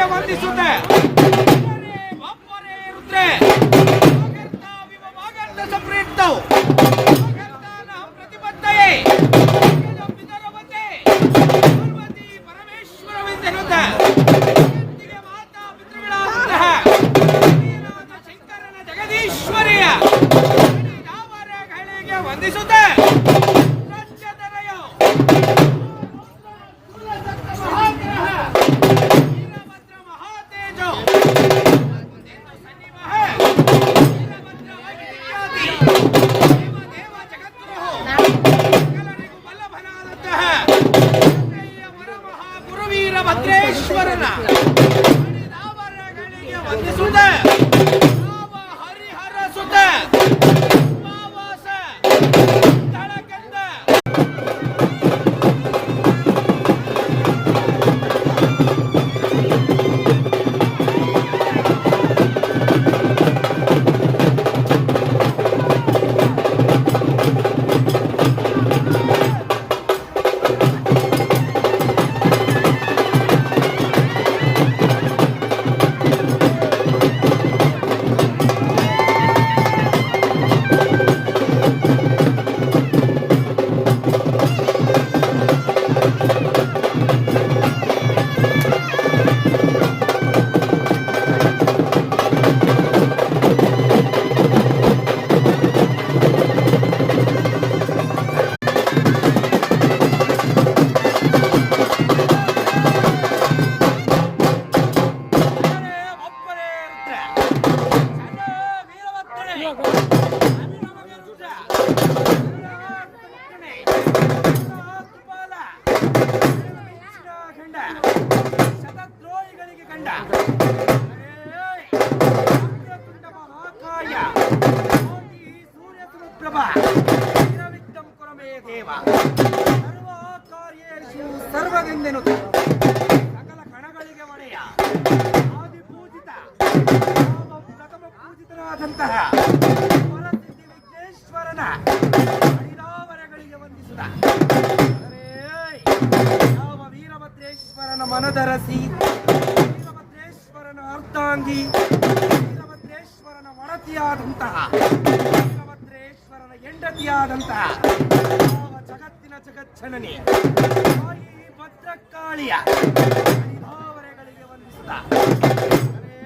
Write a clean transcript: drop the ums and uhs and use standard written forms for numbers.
ವಂದಿಸುತ್ತೆ ಪ್ರತಿಬದ್ಧಯೇ ಪರಮೇಶ್ವರವೆಂದೆನುತ್ತ ಮಾತಾ ಪಿತೃಗಳಾದಂತಹ ಶಂಕರನ ಜಗದೀಶ್ವರಿಯ ಗಳಿಗೆ ವಂದಿಸುತ್ತೆ ಭದ್ರೇಶ್ವರನ ಗಳಿಗೆ ವಂದಿಸುತ್ತ ಹರಿಹರ ಸುತ ಶತದ್ರೋಹಿಗಳಿಗೆ ಕಂಡ ಮಹಾಕಾಯ ಸೂರ್ಯ ಸುಪ್ರಭ ವಿರವಿಕ್ತಂ ಕುರಮೇ ದೇವ ಸರ್ವಕಾರ್ಯೇಷು ಸರ್ವಗೆಂದೆನು ಸಕಲ ಕಣಗಳಿಗೆ ಒಡೆಯ ಆದಿಪೂಜಿತ ಪ್ರಥಮ ಪೂಜಿತನಾದಂತಹ ವರಸಿದ್ಧಿ ವಿಘ್ನೇಶ್ವರನ ಹರಿದಾವರಗಳಿಗೆ ವಂದಿಸುತ್ತ ಯಾವ ವೀರಭದ್ರೇಶ್ವರನ ಮನದರಸಿ ವೀರಭದ್ರೇಶ್ವರನ ಅರ್ಧಾಂಗಿ ವೀರಭದ್ರೇಶ್ವರನ ಒಡತಿಯಾದಂತಹ ವೀರಭದ್ರೇಶ್ವರನ ಹೆಂಡತಿಯಾದಂತಹ ಯಾವ ಜಗತ್ತಿನ ಜಗಜ್ಜನನಿ ತಾಯಿ ಭದ್ರಕಾಳಿಯ ಹರಿದಾವರಗಳಿಗೆ ವಂದಿಸುತ್ತ